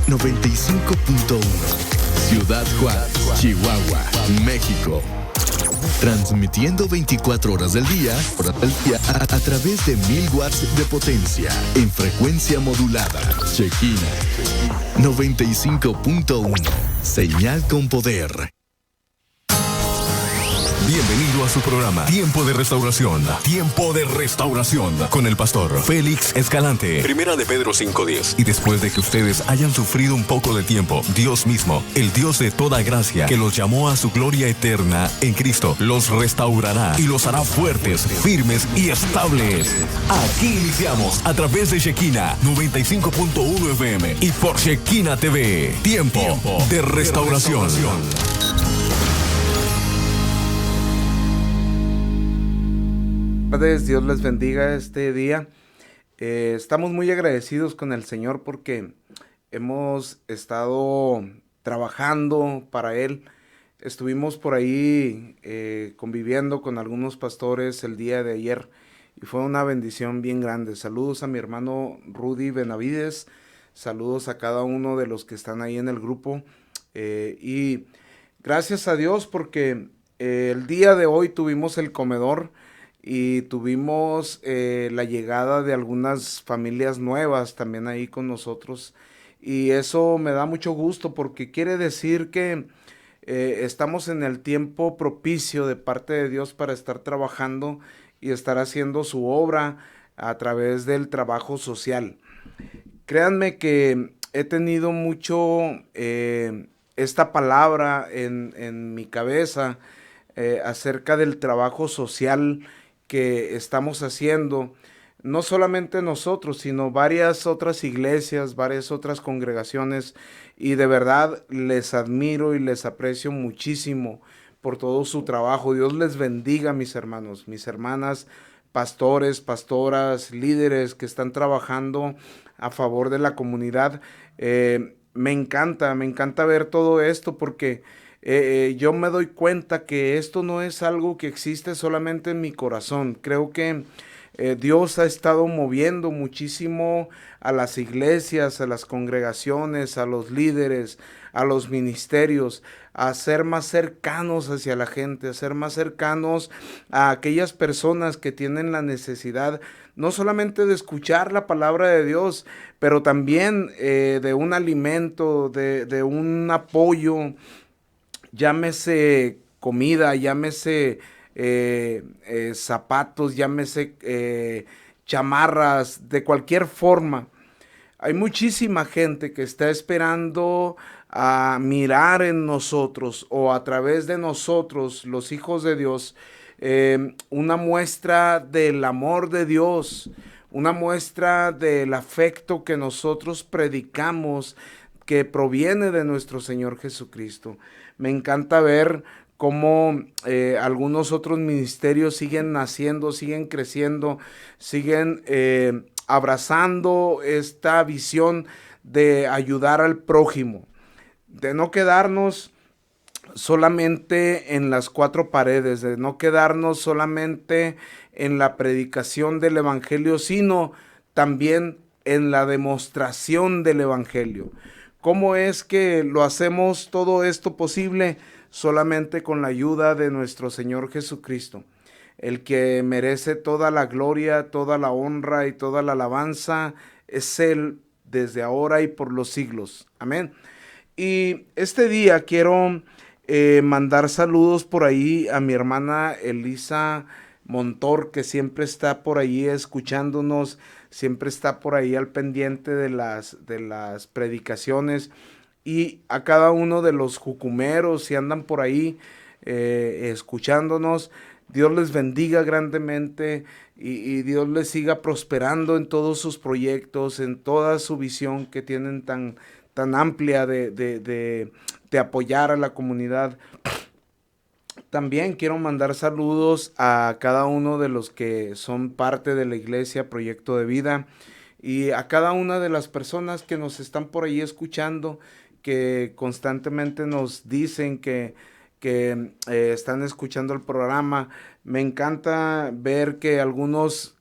95.1, Ciudad Juárez, Chihuahua, México. Transmitiendo 24 horas del día a través de 1000 watts de potencia en frecuencia modulada. Shekina 95.1, señal con poder. Bienvenido a su programa Tiempo de Restauración. Tiempo de Restauración con el pastor Félix Escalante. Primera de Pedro 5:10. Y después de que ustedes hayan sufrido un poco de tiempo, Dios mismo, el Dios de toda gracia, que los llamó a su gloria eterna en Cristo, los restaurará y los hará fuertes, firmes y estables. Aquí iniciamos a través de Shekina 95.1 FM y por Shekina TV. Tiempo de Restauración. Dios les bendiga este día. Estamos muy agradecidos con el Señor porque hemos estado trabajando para Él. Estuvimos por ahí conviviendo con algunos pastores el día de ayer y fue una bendición bien grande. Saludos a mi hermano Rudy Benavides, saludos a cada uno de los que están ahí en el grupo y gracias a Dios porque el día de hoy tuvimos el comedor y tuvimos la llegada de algunas familias nuevas también ahí con nosotros y eso me da mucho gusto porque quiere decir que estamos en el tiempo propicio de parte de Dios para estar trabajando y estar haciendo su obra a través del trabajo social. Créanme que he tenido mucho esta palabra en mi cabeza acerca del trabajo social que estamos haciendo, no solamente nosotros, sino varias otras iglesias, varias otras congregaciones, y de verdad les admiro y les aprecio muchísimo por todo su trabajo. Dios les bendiga, mis hermanos, mis hermanas, pastores, pastoras, líderes que están trabajando a favor de la comunidad. Me encanta ver todo esto porque yo me doy cuenta que esto no es algo que existe solamente en mi corazón. Creo que Dios ha estado moviendo muchísimo a las iglesias, a las congregaciones, a los líderes, a los ministerios, a ser más cercanos hacia la gente, a ser más cercanos a aquellas personas que tienen la necesidad no solamente de escuchar la palabra de Dios, pero también de un alimento, de un apoyo, llámese comida, llámese zapatos, llámese chamarras, de cualquier forma. Hay muchísima gente que está esperando a mirar en nosotros o a través de nosotros, los hijos de Dios, una muestra del amor de Dios, una muestra del afecto que nosotros predicamos, que proviene de nuestro Señor Jesucristo. Me encanta ver cómo algunos otros ministerios siguen naciendo, siguen creciendo, siguen abrazando esta visión de ayudar al prójimo, de no quedarnos solamente en las cuatro paredes, de no quedarnos solamente en la predicación del evangelio, sino también en la demostración del evangelio. ¿Cómo es que lo hacemos todo esto posible? Solamente con la ayuda de nuestro Señor Jesucristo, el que merece toda la gloria, toda la honra y toda la alabanza, es Él desde ahora y por los siglos. Amén. Y este día quiero mandar saludos por ahí a mi hermana Elisa Montor, que siempre está por ahí escuchándonos, siempre está por ahí al pendiente de las predicaciones, y a cada uno de los jucumeros si andan por ahí escuchándonos. Dios les bendiga grandemente y Dios les siga prosperando en todos sus proyectos, en toda su visión que tienen tan amplia de apoyar a la comunidad. También quiero mandar saludos a cada uno de los que son parte de la iglesia Proyecto de Vida y a cada una de las personas que nos están por ahí escuchando, que constantemente nos dicen que están escuchando el programa. Me encanta ver que algunos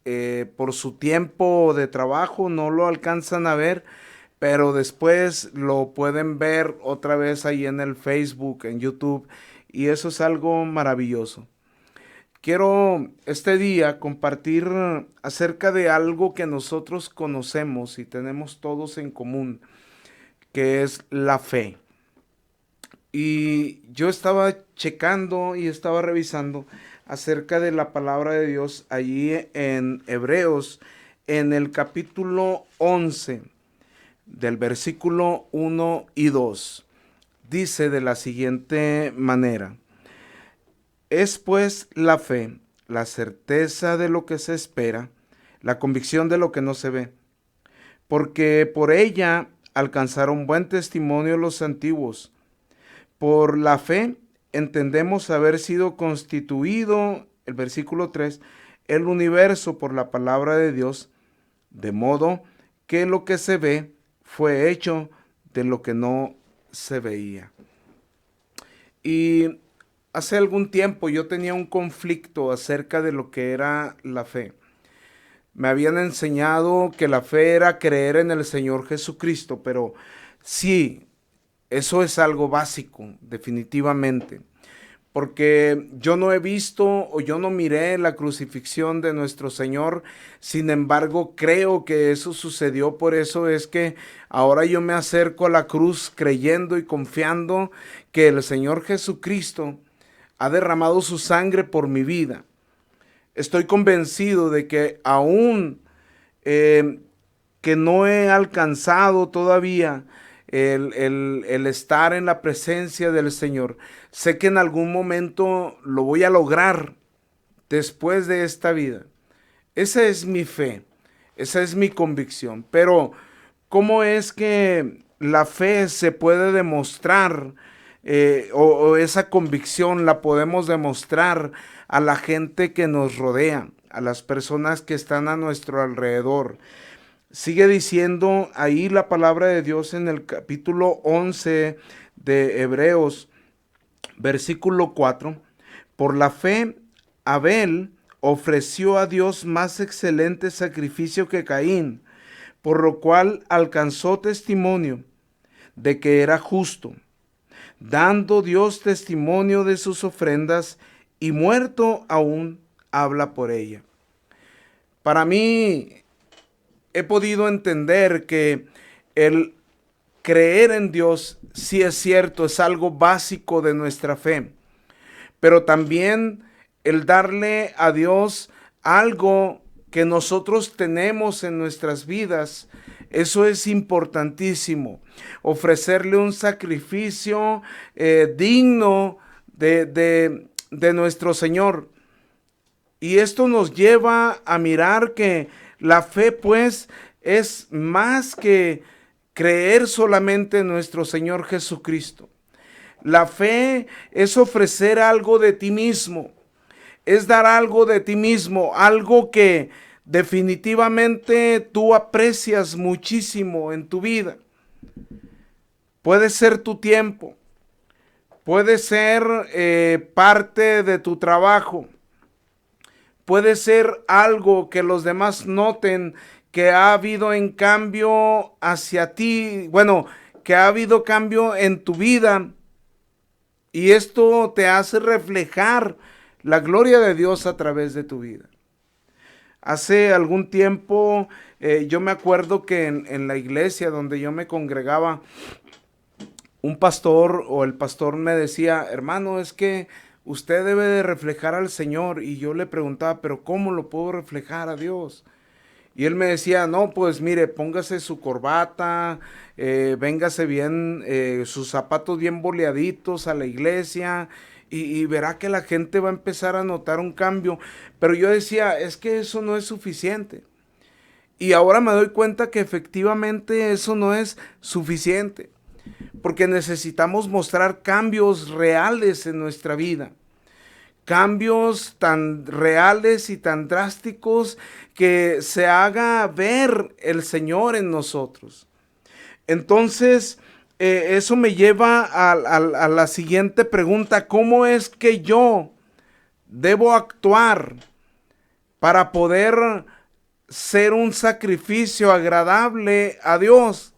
por su tiempo de trabajo no lo alcanzan a ver, pero después lo pueden ver otra vez ahí en el Facebook, en YouTube, y eso es algo maravilloso. Quiero este día compartir acerca de algo que nosotros conocemos y tenemos todos en común, que es la fe. Y yo estaba checando y estaba revisando acerca de la palabra de Dios allí en Hebreos, en el capítulo 11, del versículo 1 y 2. Dice de la siguiente manera: es pues la fe, la certeza de lo que se espera, la convicción de lo que no se ve, porque por ella alcanzaron buen testimonio los antiguos. Por la fe entendemos haber sido constituido, el versículo 3, el universo por la palabra de Dios, de modo que lo que se ve fue hecho de lo que no se veía. Y hace algún tiempo yo tenía un conflicto acerca de lo que era la fe. Me habían enseñado que la fe era creer en el Señor Jesucristo, pero sí, eso es algo básico, definitivamente. Porque yo no he visto o yo no miré la crucifixión de nuestro Señor, sin embargo creo que eso sucedió, por eso es que ahora yo me acerco a la cruz creyendo y confiando que el Señor Jesucristo ha derramado su sangre por mi vida. Estoy convencido de que aún que no he alcanzado todavía el estar en la presencia del Señor, sé que en algún momento lo voy a lograr después de esta vida. Esa es mi fe, esa es mi convicción. Pero ¿cómo es que la fe se puede demostrar o esa convicción la podemos demostrar a la gente que nos rodea, a las personas que están a nuestro alrededor? Sigue diciendo ahí la palabra de Dios en el capítulo 11 de Hebreos, versículo 4. Por la fe, Abel ofreció a Dios más excelente sacrificio que Caín, por lo cual alcanzó testimonio de que era justo, dando Dios testimonio de sus ofrendas, y muerto aún habla por ella. Para mí, he podido entender que el creer en Dios, sí es cierto, es algo básico de nuestra fe, pero también el darle a Dios algo que nosotros tenemos en nuestras vidas, eso es importantísimo. Ofrecerle un sacrificio digno de nuestro Señor. Y esto nos lleva a mirar que la fe, pues, es más que creer solamente en nuestro Señor Jesucristo. La fe es ofrecer algo de ti mismo, es dar algo de ti mismo, algo que definitivamente tú aprecias muchísimo en tu vida. Puede ser tu tiempo, puede ser parte de tu trabajo, puede ser algo que los demás noten que ha habido en cambio hacia ti, bueno, que ha habido cambio en tu vida, y esto te hace reflejar la gloria de Dios a través de tu vida. Hace algún tiempo yo me acuerdo que en la iglesia donde yo me congregaba, un pastor o el pastor me decía: hermano, es que usted debe de reflejar al Señor. Y yo le preguntaba: pero ¿cómo lo puedo reflejar a Dios? Y él me decía: no, pues mire, póngase su corbata, véngase bien, sus zapatos bien boleaditos a la iglesia, y verá que la gente va a empezar a notar un cambio. Pero yo decía: es que eso no es suficiente. Y ahora me doy cuenta que efectivamente eso no es suficiente, porque necesitamos mostrar cambios reales en nuestra vida. Cambios tan reales y tan drásticos que se haga ver el Señor en nosotros. Entonces, eso me lleva a la siguiente pregunta: ¿cómo es que yo debo actuar para poder ser un sacrificio agradable a Dios?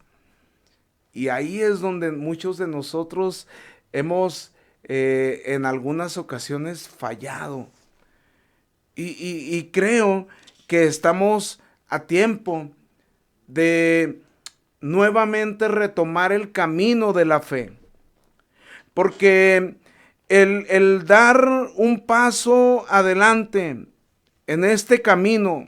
Y ahí es donde muchos de nosotros hemos en algunas ocasiones fallado. Y creo que estamos a tiempo de nuevamente retomar el camino de la fe. Porque el dar un paso adelante en este camino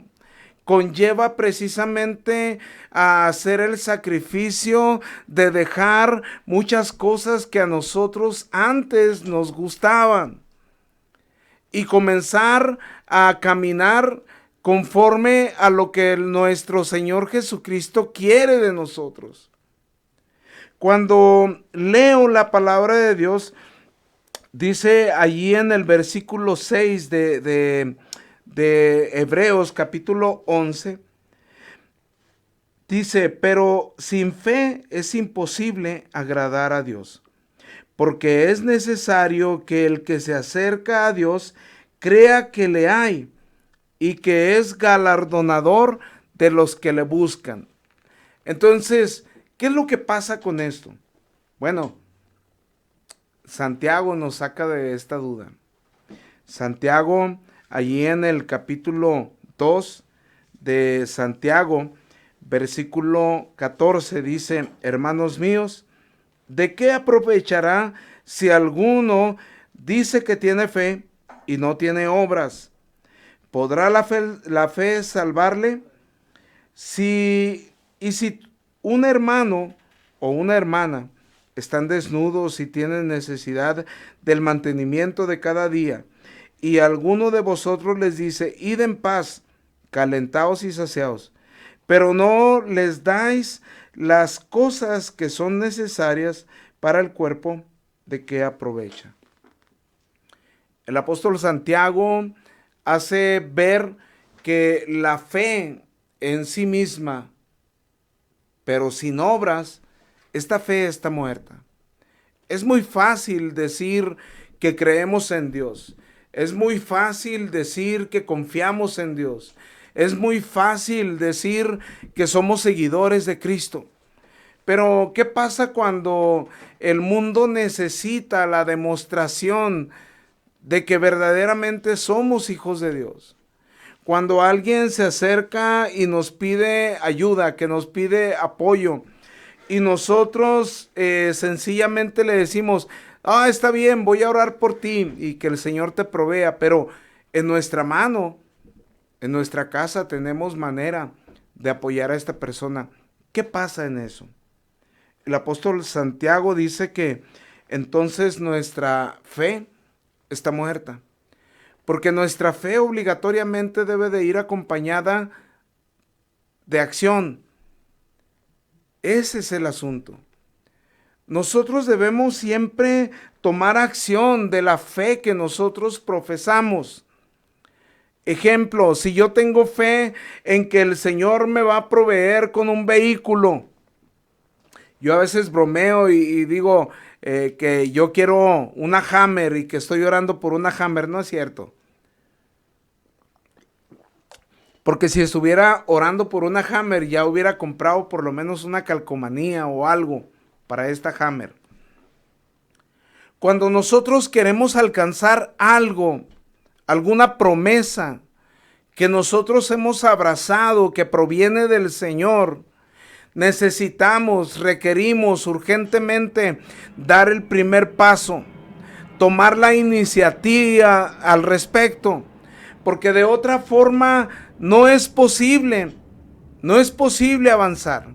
conlleva precisamente a hacer el sacrificio de dejar muchas cosas que a nosotros antes nos gustaban y comenzar a caminar conforme a lo que nuestro Señor Jesucristo quiere de nosotros. Cuando leo la palabra de Dios, dice allí en el versículo 6 de Hebreos capítulo 11, dice, pero sin fe es imposible agradar a Dios, porque es necesario que el que se acerca a Dios crea que le hay y que es galardonador de los que le buscan. Entonces, ¿qué es lo que pasa con esto? Bueno, Santiago nos saca de esta duda. Santiago, allí en el capítulo 2 de Santiago, versículo 14, dice, hermanos míos, ¿de qué aprovechará si alguno dice que tiene fe y no tiene obras? ¿Podrá la fe salvarle? Si un hermano o una hermana están desnudos y tienen necesidad del mantenimiento de cada día, y alguno de vosotros les dice, id en paz, calentaos y saciaos, pero no les dais las cosas que son necesarias para el cuerpo, ¿de qué aprovecha? El apóstol Santiago hace ver que la fe en sí misma, pero sin obras, esta fe está muerta. Es muy fácil decir que creemos en Dios. Es muy fácil decir que confiamos en Dios. Es muy fácil decir que somos seguidores de Cristo. Pero, ¿qué pasa cuando el mundo necesita la demostración de que verdaderamente somos hijos de Dios? Cuando alguien se acerca y nos pide ayuda, que nos pide apoyo, y nosotros sencillamente le decimos, está bien, voy a orar por ti y que el Señor te provea, pero en nuestra mano, en nuestra casa tenemos manera de apoyar a esta persona. ¿Qué pasa en eso? El apóstol Santiago dice que entonces nuestra fe está muerta, porque nuestra fe obligatoriamente debe de ir acompañada de acción. Ese es el asunto. Nosotros debemos siempre tomar acción de la fe que nosotros profesamos. Ejemplo, si yo tengo fe en que el Señor me va a proveer con un vehículo, yo a veces bromeo y digo que yo quiero una Hammer y que estoy orando por una Hammer. No es cierto. Porque si estuviera orando por una Hammer, ya hubiera comprado por lo menos una calcomanía o algo para esta Hammer. Cuando nosotros queremos alcanzar algo, alguna promesa que nosotros hemos abrazado, que proviene del Señor, requerimos urgentemente dar el primer paso, tomar la iniciativa al respecto, porque de otra forma no es posible avanzar.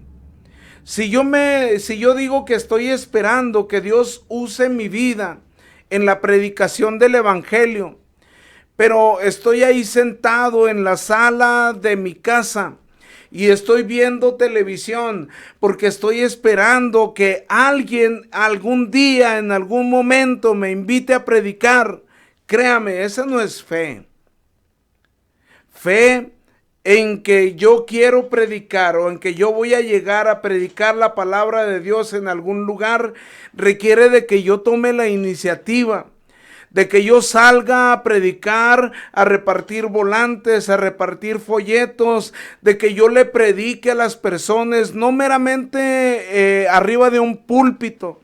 Si yo digo que estoy esperando que Dios use mi vida en la predicación del evangelio, pero estoy ahí sentado en la sala de mi casa y estoy viendo televisión porque estoy esperando que alguien algún día, en algún momento, me invite a predicar, créame, esa no es fe. Fe en que yo quiero predicar o en que yo voy a llegar a predicar la palabra de Dios en algún lugar, requiere de que yo tome la iniciativa, de que yo salga a predicar, a repartir volantes, a repartir folletos, de que yo le predique a las personas, no meramente arriba de un púlpito,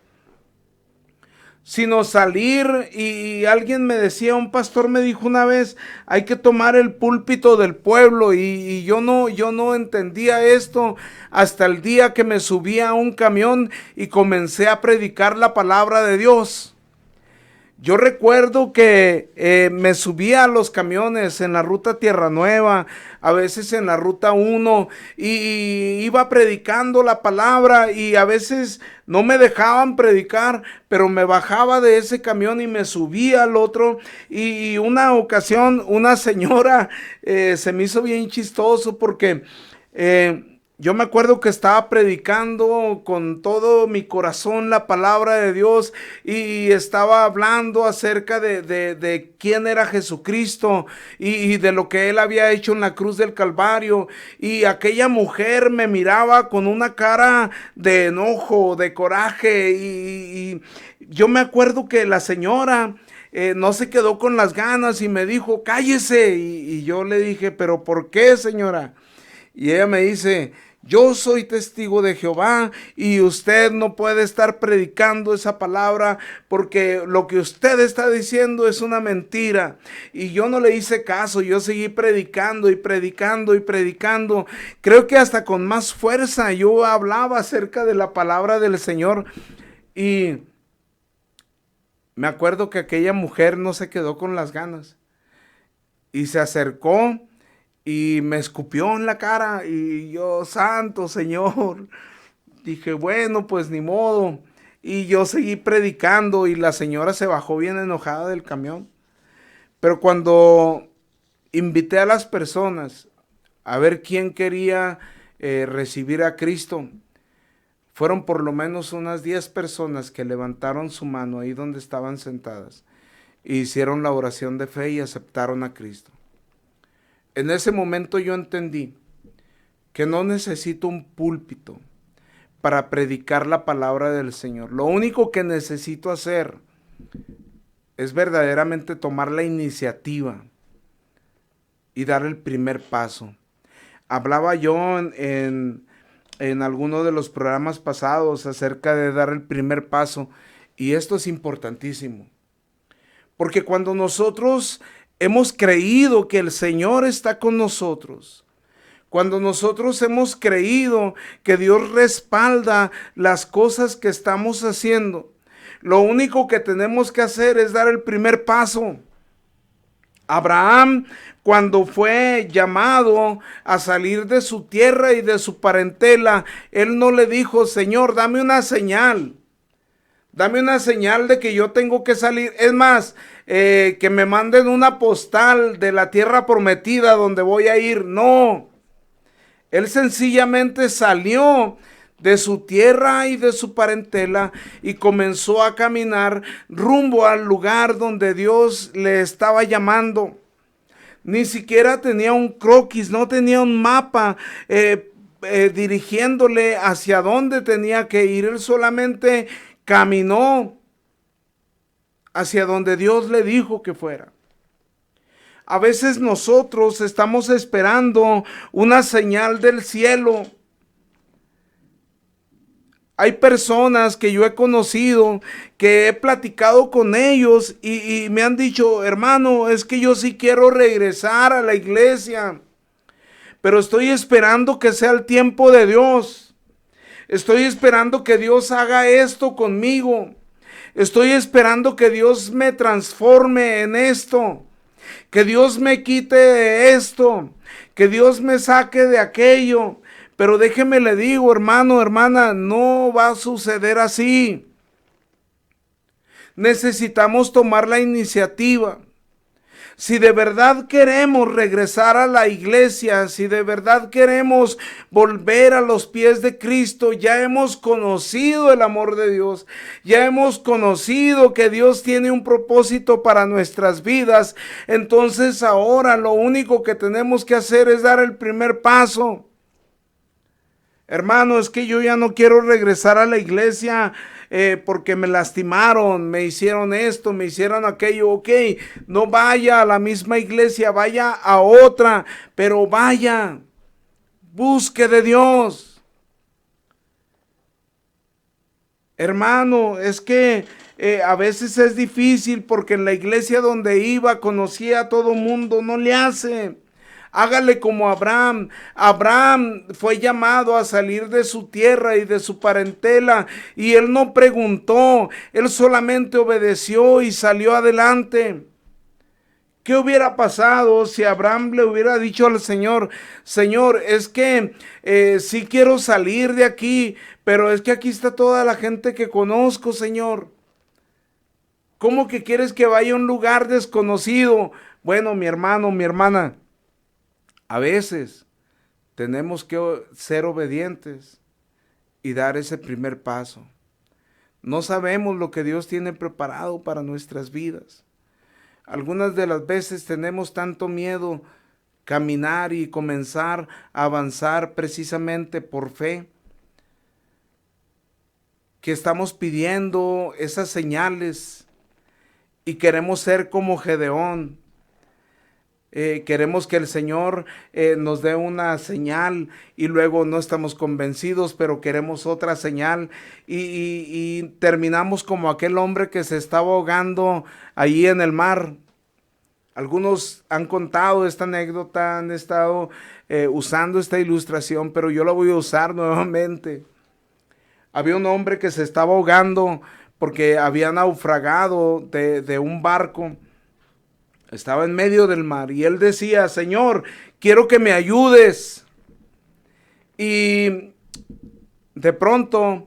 sino salir. Y alguien me decía, un pastor me dijo una vez, hay que tomar el púlpito del pueblo, y yo no entendía esto hasta el día que me subí a un camión y comencé a predicar la palabra de Dios. Yo recuerdo que me subía a los camiones en la ruta Tierra Nueva, a veces en la ruta 1, y iba predicando la palabra, y a veces no me dejaban predicar, pero me bajaba de ese camión y me subía al otro. Y una ocasión una señora se me hizo bien chistoso porque yo me acuerdo que estaba predicando con todo mi corazón la palabra de Dios, y estaba hablando acerca de quién era Jesucristo y de lo que Él había hecho en la cruz del Calvario. Y aquella mujer me miraba con una cara de enojo, de coraje, y yo me acuerdo que la señora no se quedó con las ganas y me dijo, cállese. Y yo le dije, ¿pero por qué, señora? Y ella me dice, yo soy testigo de Jehová y usted no puede estar predicando esa palabra porque lo que usted está diciendo es una mentira. Y yo no le hice caso, yo seguí predicando y predicando y predicando. Creo que hasta con más fuerza yo hablaba acerca de la palabra del Señor. Y me acuerdo que aquella mujer no se quedó con las ganas y se acercó y me escupió en la cara, y yo, santo Señor, dije, bueno, pues ni modo. Y yo seguí predicando, y la señora se bajó bien enojada del camión. Pero cuando invité a las personas a ver quién quería recibir a Cristo, fueron por lo menos unas 10 personas que levantaron su mano ahí donde estaban sentadas, e hicieron la oración de fe y aceptaron a Cristo. En ese momento yo entendí que no necesito un púlpito para predicar la palabra del Señor. Lo único que necesito hacer es verdaderamente tomar la iniciativa y dar el primer paso. Hablaba yo en alguno de los programas pasados acerca de dar el primer paso, y esto es importantísimo. Porque cuando nosotros hemos creído que el Señor está con nosotros, cuando nosotros hemos creído que Dios respalda las cosas que estamos haciendo, lo único que tenemos que hacer es dar el primer paso. Abraham, cuando fue llamado a salir de su tierra y de su parentela, él no le dijo, Señor, dame una señal. Dame una señal de que yo tengo que salir. Es más, que me manden una postal de la tierra prometida donde voy a ir. No. Él sencillamente salió de su tierra y de su parentela y comenzó a caminar rumbo al lugar donde Dios le estaba llamando. Ni siquiera tenía un croquis, no tenía un mapa dirigiéndole hacia dónde tenía que ir. Él solamente caminó hacia donde Dios le dijo que fuera. A veces nosotros estamos esperando una señal del cielo. Hay personas que yo he conocido, que he platicado con ellos y me han dicho, hermano, es que yo sí quiero regresar a la iglesia, pero estoy esperando que sea el tiempo de Dios. Estoy esperando que Dios haga esto conmigo. Estoy esperando que Dios me transforme en esto. Que Dios me quite esto. Que Dios me saque de aquello. Pero déjeme le digo, hermano, hermana, no va a suceder así. Necesitamos tomar la iniciativa. Si de verdad queremos regresar a la iglesia, si de verdad queremos volver a los pies de Cristo, ya hemos conocido el amor de Dios, ya hemos conocido que Dios tiene un propósito para nuestras vidas, entonces ahora lo único que tenemos que hacer es dar el primer paso. Hermano, es que yo ya no quiero regresar a la iglesia. porque me lastimaron, me hicieron esto, me hicieron aquello. Ok, no vaya a la misma iglesia, vaya a otra, pero vaya, busque de Dios. Hermano, es que a veces es difícil porque en la iglesia donde iba conocía a todo mundo, no le hace. Hágale como Abraham. Abraham fue llamado a salir de su tierra y de su parentela y él no preguntó, él solamente obedeció y salió adelante. ¿Qué hubiera pasado si Abraham le hubiera dicho al Señor, Señor, es que sí quiero salir de aquí, pero es que aquí está toda la gente que conozco, Señor? ¿Cómo que quieres que vaya a un lugar desconocido? Bueno, mi hermano, mi hermana, a veces tenemos que ser obedientes y dar ese primer paso. No sabemos lo que Dios tiene preparado para nuestras vidas. Algunas de las veces tenemos tanto miedo caminar y comenzar a avanzar precisamente por fe, que estamos pidiendo esas señales y queremos ser como Gedeón. Queremos que el Señor nos dé una señal y luego no estamos convencidos, pero queremos otra señal y terminamos como aquel hombre que se estaba ahogando allí en el mar. Algunos han contado esta anécdota, han estado usando esta ilustración, pero yo la voy a usar nuevamente. Había un hombre que se estaba ahogando porque había naufragado de un barco. Estaba en medio del mar y él decía, Señor, quiero que me ayudes. Y de pronto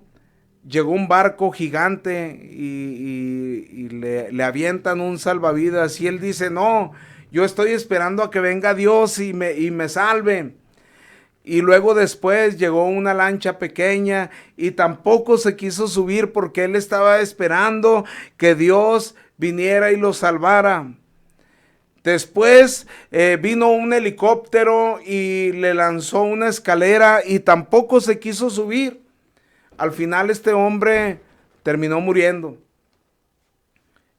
llegó un barco gigante y le avientan un salvavidas y él dice, no, yo estoy esperando a que venga Dios y me salve. Y luego después llegó una lancha pequeña y tampoco se quiso subir porque él estaba esperando que Dios viniera y lo salvara. Después vino un helicóptero y le lanzó una escalera y tampoco se quiso subir. Al final este hombre terminó muriendo.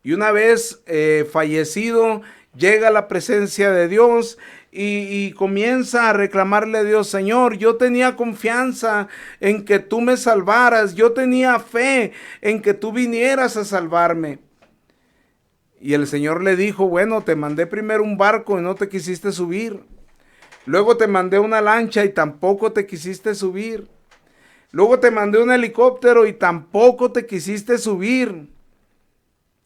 Y una vez fallecido, llega a la presencia de Dios y comienza a reclamarle a Dios, Señor, yo tenía confianza en que tú me salvaras, yo tenía fe en que tú vinieras a salvarme. Y el Señor le dijo, bueno, te mandé primero un barco y no te quisiste subir. Luego te mandé una lancha y tampoco te quisiste subir. Luego te mandé un helicóptero y tampoco te quisiste subir.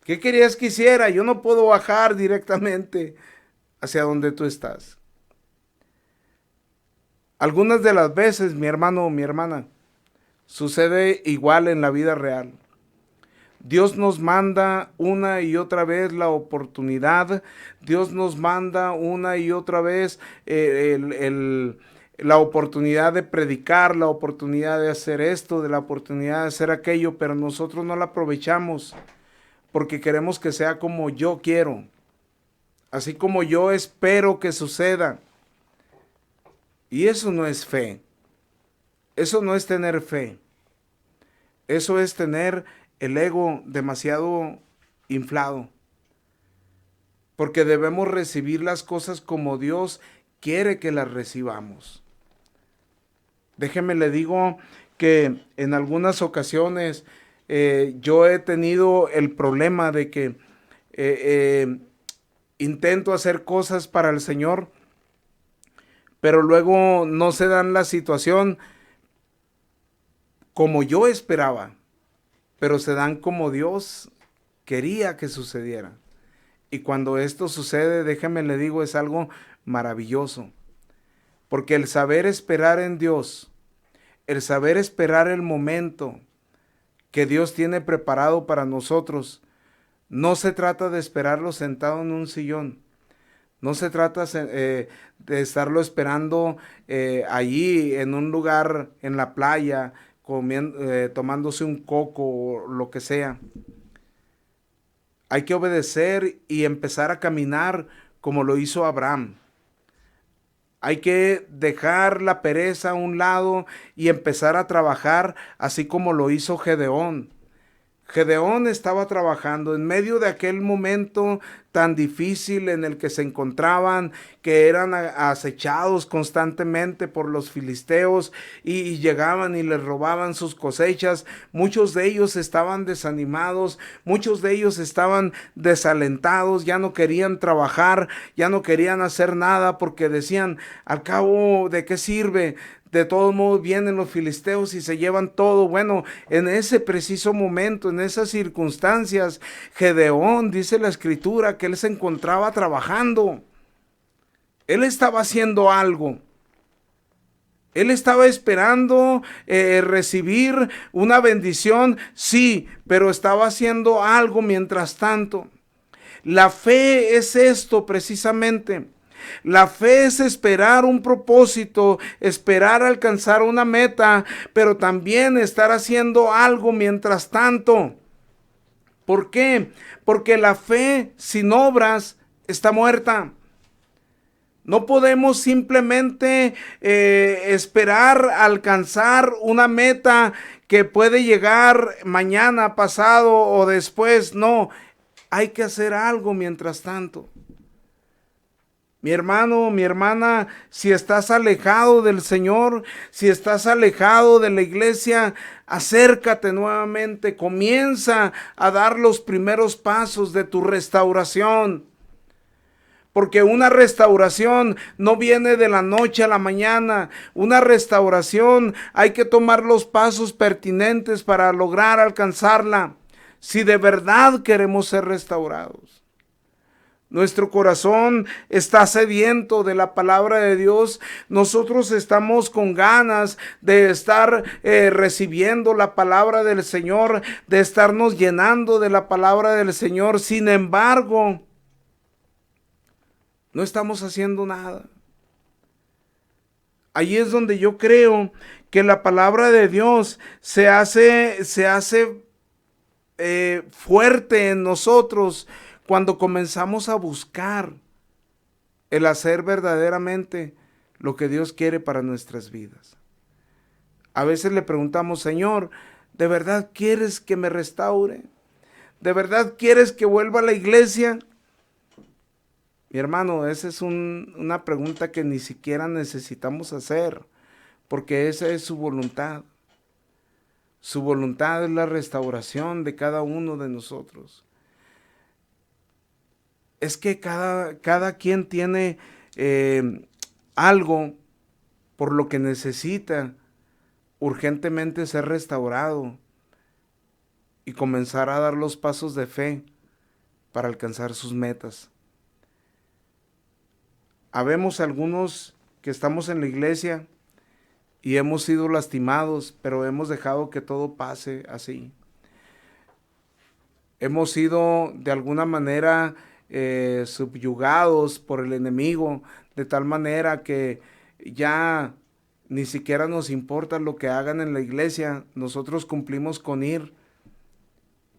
¿Qué querías que hiciera? Yo no puedo bajar directamente hacia donde tú estás. Algunas de las veces, mi hermano o mi hermana, sucede igual en la vida real. Dios nos manda una y otra vez la oportunidad. Dios nos manda una y otra vez la oportunidad de predicar, la oportunidad de hacer esto, de la oportunidad de hacer aquello, pero nosotros no la aprovechamos porque queremos que sea como yo quiero, así como yo espero que suceda. Y eso no es fe. Eso no es tener fe. Eso es tener el ego demasiado inflado, porque debemos recibir las cosas como Dios quiere que las recibamos. Déjeme le digo que en algunas ocasiones yo he tenido el problema de que intento hacer cosas para el Señor, pero luego no se dan la situación como yo esperaba, pero se dan como Dios quería que sucediera. Y cuando esto sucede, déjame le digo, es algo maravilloso. Porque el saber esperar en Dios, el saber esperar el momento que Dios tiene preparado para nosotros, no se trata de esperarlo sentado en un sillón. No se trata de estarlo esperando allí en un lugar en la playa, tomándose un coco o lo que sea. Hay que obedecer y empezar a caminar como lo hizo Abraham. Hay que dejar la pereza a un lado y empezar a trabajar así como lo hizo Gedeón. Gedeón estaba trabajando en medio de aquel momento tan difícil en el que se encontraban, que eran acechados constantemente por los filisteos y llegaban y les robaban sus cosechas. Muchos de ellos estaban desanimados, muchos de ellos estaban desalentados, ya no querían trabajar, ya no querían hacer nada porque decían, al cabo, ¿de qué sirve? De todos modos vienen los filisteos y se llevan todo. Bueno, en ese preciso momento, en esas circunstancias, Gedeón, dice la escritura, que él se encontraba trabajando. Él estaba haciendo algo. Él estaba esperando recibir una bendición, sí, pero estaba haciendo algo mientras tanto. La fe es esto precisamente. La fe es esperar un propósito, esperar alcanzar una meta, pero también estar haciendo algo mientras tanto. ¿Por qué? Porque la fe sin obras está muerta. No podemos simplemente esperar alcanzar una meta que puede llegar mañana, pasado o después. No, hay que hacer algo mientras tanto. Mi hermano, mi hermana, si estás alejado del Señor, si estás alejado de la iglesia, acércate nuevamente, comienza a dar los primeros pasos de tu restauración. Porque una restauración no viene de la noche a la mañana. Una restauración hay que tomar los pasos pertinentes para lograr alcanzarla. Si de verdad queremos ser restaurados. Nuestro corazón está sediento de la palabra de Dios. Nosotros estamos con ganas de estar recibiendo la palabra del Señor, de estarnos llenando de la palabra del Señor. Sin embargo, no estamos haciendo nada. Ahí es donde yo creo que la palabra de Dios se hace fuerte en nosotros cuando comenzamos a buscar el hacer verdaderamente lo que Dios quiere para nuestras vidas. A veces le preguntamos, Señor, ¿de verdad quieres que me restaure? ¿De verdad quieres que vuelva a la iglesia? Mi hermano, esa es una pregunta que ni siquiera necesitamos hacer, porque esa es su voluntad. Su voluntad es la restauración de cada uno de nosotros. Es que cada quien tiene algo por lo que necesita urgentemente ser restaurado y comenzar a dar los pasos de fe para alcanzar sus metas. Habemos algunos que estamos en la iglesia y hemos sido lastimados, pero hemos dejado que todo pase así. Hemos sido de alguna manera subyugados por el enemigo, de tal manera que ya ni siquiera nos importa lo que hagan en la iglesia. Nosotros cumplimos con ir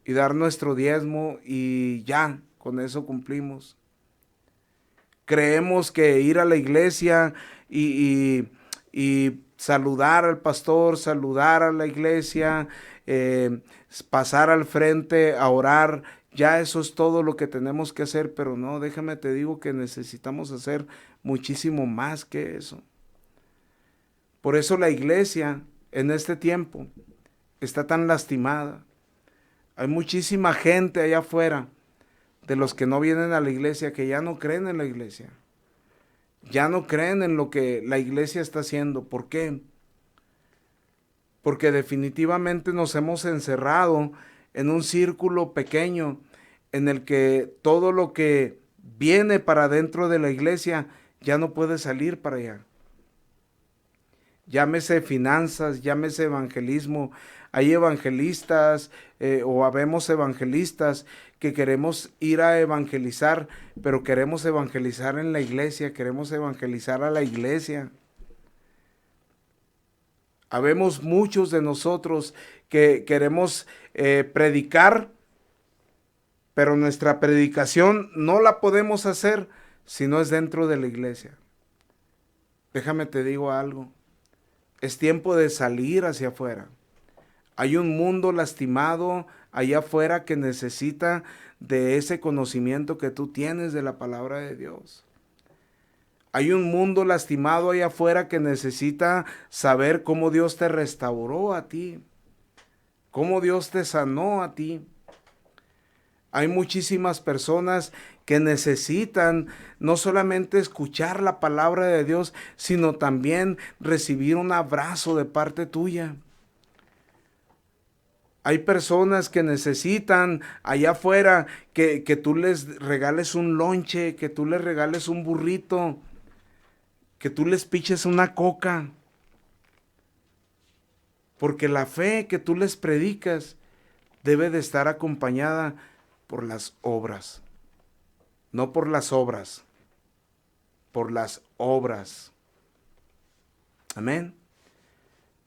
y dar nuestro diezmo y ya, con eso cumplimos. Creemos que ir a la iglesia y saludar al pastor, saludar a la iglesia, pasar al frente a orar, ya eso es todo lo que tenemos que hacer, pero no, déjame te digo que necesitamos hacer muchísimo más que eso. Por eso la iglesia en este tiempo está tan lastimada. Hay muchísima gente allá afuera de los que no vienen a la iglesia, que ya no creen en la iglesia. Ya no creen en lo que la iglesia está haciendo. ¿Por qué? Porque definitivamente nos hemos encerrado en un círculo pequeño en el que todo lo que viene para dentro de la iglesia ya no puede salir para allá. Llámese finanzas, llámese evangelismo. Hay evangelistas o habemos evangelistas que queremos ir a evangelizar, pero queremos evangelizar en la iglesia, queremos evangelizar a la iglesia. Habemos muchos de nosotros que queremos predicar, pero nuestra predicación no la podemos hacer si no es dentro de la iglesia. Déjame te digo algo. Es tiempo de salir hacia afuera. Hay un mundo lastimado allá afuera que necesita de ese conocimiento que tú tienes de la palabra de Dios. Hay un mundo lastimado allá afuera que necesita saber cómo Dios te restauró a ti, cómo Dios te sanó a ti. Hay muchísimas personas que necesitan no solamente escuchar la palabra de Dios, sino también recibir un abrazo de parte tuya. Hay personas que necesitan allá afuera que tú les regales un lonche, que tú les regales un burrito, que tú les piches una coca. Porque la fe que tú les predicas debe de estar acompañada por las obras. No por las obras, por las obras. Amén.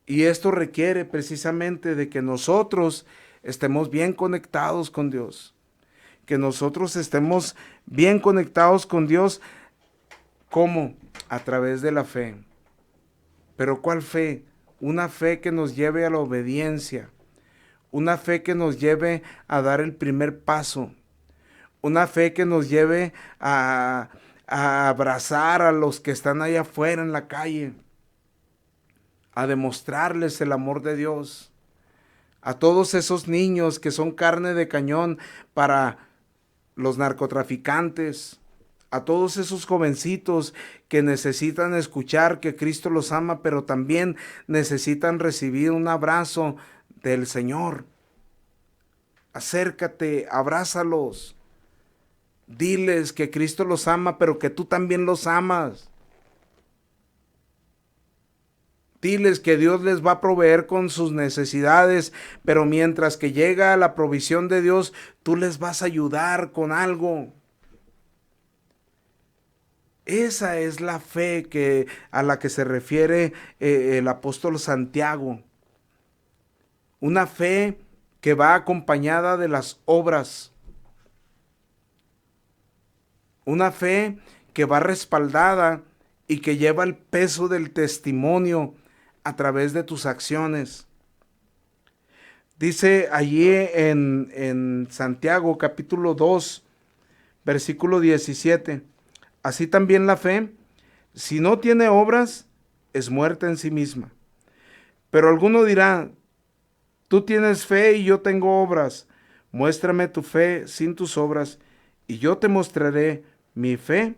Y esto requiere precisamente de que nosotros estemos bien conectados con Dios. Que nosotros estemos bien conectados con Dios. ¿Cómo? A través de la fe. ¿Pero cuál fe? Una fe que nos lleve a la obediencia. Una fe que nos lleve a dar el primer paso. Una fe que nos lleve a abrazar a los que están allá afuera en la calle. A demostrarles el amor de Dios. A todos esos niños que son carne de cañón para los narcotraficantes. A todos esos jovencitos que necesitan escuchar que Cristo los ama, pero también necesitan recibir un abrazo del Señor. Acércate, abrázalos. Diles que Cristo los ama, pero que tú también los amas. Diles que Dios les va a proveer con sus necesidades, pero mientras que llega la provisión de Dios, tú les vas a ayudar con algo. Esa es la fe a la que se refiere el apóstol Santiago. Una fe que va acompañada de las obras. Una fe que va respaldada y que lleva el peso del testimonio a través de tus acciones. Dice allí en Santiago capítulo 2, versículo 17. Así también la fe, si no tiene obras, es muerta en sí misma. Pero alguno dirá, tú tienes fe y yo tengo obras. Muéstrame tu fe sin tus obras y yo te mostraré mi fe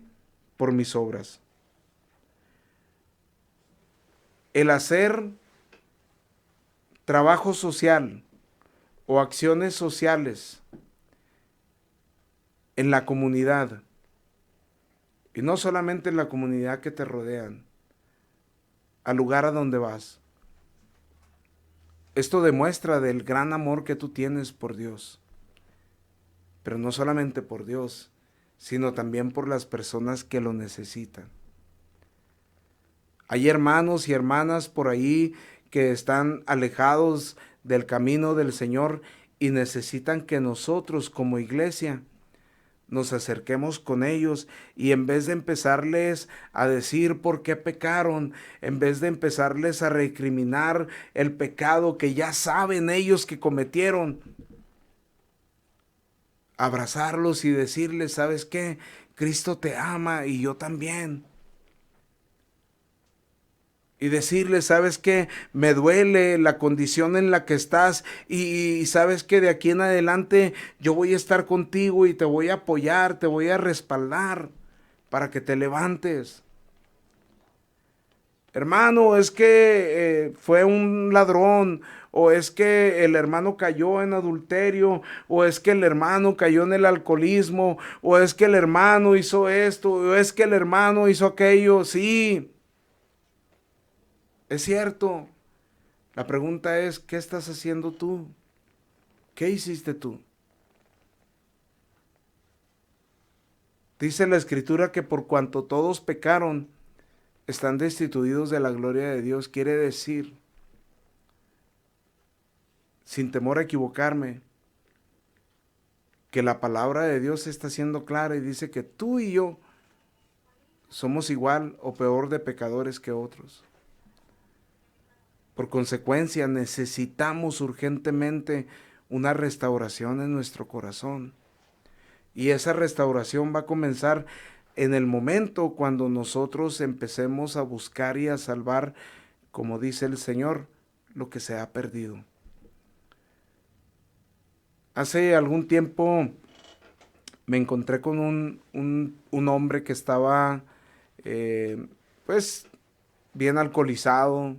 por mis obras. El hacer trabajo social o acciones sociales en la comunidad, y no solamente en la comunidad que te rodean, al lugar a donde vas. Esto demuestra del gran amor que tú tienes por Dios, pero no solamente por Dios, sino también por las personas que lo necesitan. Hay hermanos y hermanas por ahí que están alejados del camino del Señor y necesitan que nosotros como iglesia nos acerquemos con ellos y en vez de empezarles a decir por qué pecaron, en vez de empezarles a recriminar el pecado que ya saben ellos que cometieron, abrazarlos y decirles, ¿sabes qué? Cristo te ama y yo también. Y decirles, ¿sabes qué? Me duele la condición en la que estás y sabes que de aquí en adelante yo voy a estar contigo y te voy a apoyar, te voy a respaldar para que te levantes. Hermano, es que fue un ladrón, o es que el hermano cayó en adulterio, o es que el hermano cayó en el alcoholismo, o es que el hermano hizo esto, o es que el hermano hizo aquello. Sí. Es cierto. La pregunta es, ¿qué estás haciendo tú? ¿Qué hiciste tú? Dice la Escritura que por cuanto todos pecaron, están destituidos de la gloria de Dios. Quiere decir, sin temor a equivocarme, que la palabra de Dios está siendo clara y dice que tú y yo somos igual o peor de pecadores que otros. Por consecuencia, necesitamos urgentemente una restauración en nuestro corazón. Y esa restauración va a comenzar en el momento cuando nosotros empecemos a buscar y a salvar, como dice el Señor, lo que se ha perdido. Hace algún tiempo me encontré con un hombre que estaba pues bien alcoholizado,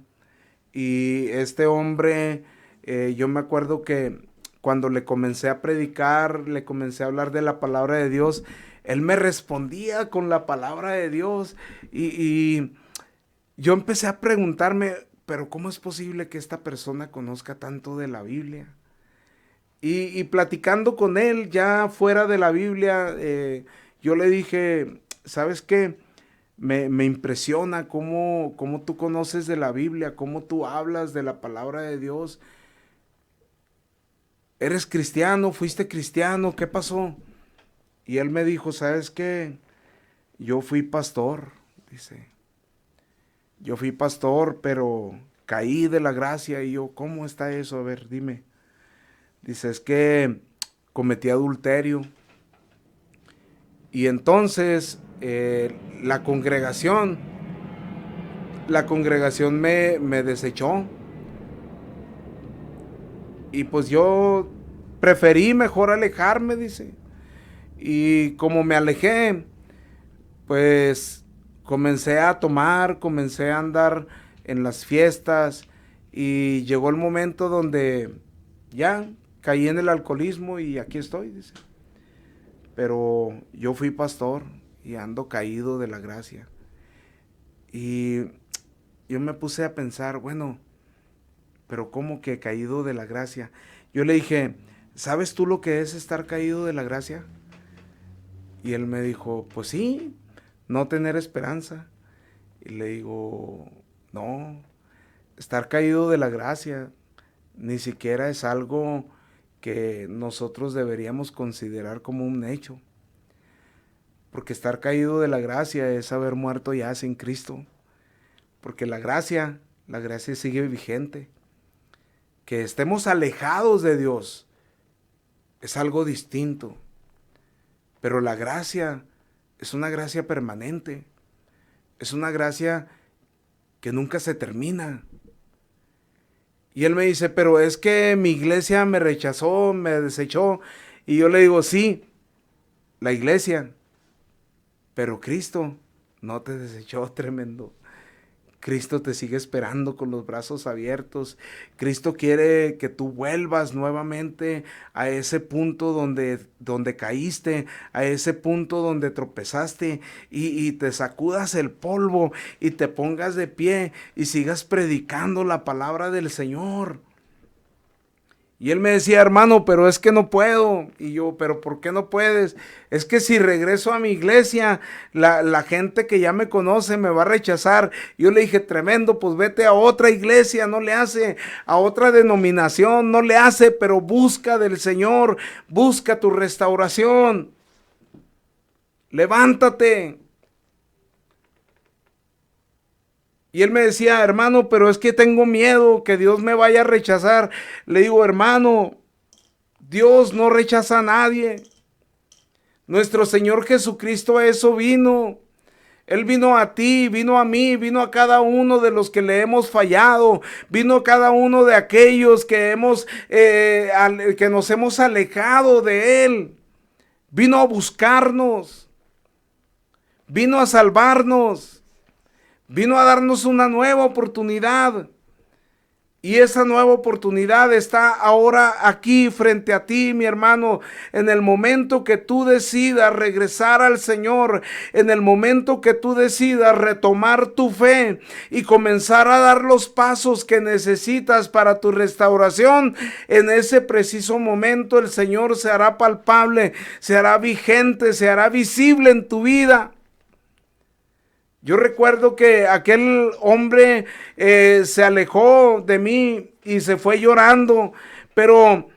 y este hombre, yo me acuerdo que cuando le comencé a predicar, le comencé a hablar de la palabra de Dios, él me respondía con la palabra de Dios, y yo empecé a preguntarme, pero ¿cómo es posible que esta persona conozca tanto de la Biblia? Y platicando con él ya fuera de la Biblia, yo le dije, ¿sabes qué? Me impresiona cómo tú conoces de la Biblia, cómo tú hablas de la palabra de Dios. ¿Eres cristiano? ¿Fuiste cristiano? ¿Qué pasó? Y él me dijo, ¿sabes qué? Yo fui pastor, dice. Yo fui pastor, pero caí de la gracia. Y yo, ¿cómo está eso? A ver, dime. Dice, es que cometí adulterio. Y entonces la congregación me desechó. Y pues yo preferí mejor alejarme, dice. Y como me alejé, pues comencé a tomar, comencé a andar en las fiestas. Y llegó el momento donde ya caí en el alcoholismo y aquí estoy, dice. Pero yo fui pastor y ando caído de la gracia. Y yo me puse a pensar, bueno, pero ¿cómo que caído de la gracia? Yo le dije, ¿sabes tú lo que es estar caído de la gracia? Y él me dijo, pues sí, no tener esperanza. Y le digo, no, estar caído de la gracia ni siquiera es algo que nosotros deberíamos considerar como un hecho. Porque estar caído de la gracia es haber muerto ya sin Cristo. Porque la gracia sigue vigente. Que estemos alejados de Dios es algo distinto. Pero la gracia es una gracia permanente. Es una gracia que nunca se termina. Y él me dice, pero es que mi iglesia me rechazó, me desechó. Y yo le digo, sí, la iglesia, pero Cristo no te desechó, tremendo. Cristo te sigue esperando con los brazos abiertos. Cristo quiere que tú vuelvas nuevamente a ese punto donde caíste, a ese punto donde tropezaste y te sacudas el polvo y te pongas de pie y sigas predicando la palabra del Señor. Y él me decía, hermano, pero es que no puedo. Y yo, pero ¿por qué no puedes? Es que si regreso a mi iglesia, la gente que ya me conoce me va a rechazar. Yo le dije, tremendo, pues vete a otra iglesia, no le hace, a otra denominación, no le hace, pero busca del Señor, busca tu restauración. Levántate. Y él me decía, hermano, pero es que tengo miedo que Dios me vaya a rechazar. Le digo, hermano, Dios no rechaza a nadie. Nuestro Señor Jesucristo a eso vino. Él vino a ti, vino a mí, vino a cada uno de los que le hemos fallado. Vino a cada uno de aquellos que nos hemos alejado de Él. Vino a buscarnos. Vino a salvarnos. Vino a darnos una nueva oportunidad. Y esa nueva oportunidad está ahora aquí frente a ti, mi hermano. En el momento que tú decidas regresar al Señor, en el momento que tú decidas retomar tu fe y comenzar a dar los pasos que necesitas para tu restauración, en ese preciso momento el Señor se hará palpable, se hará vigente, se hará visible en tu vida. Yo recuerdo que aquel hombre se alejó de mí y se fue llorando, pero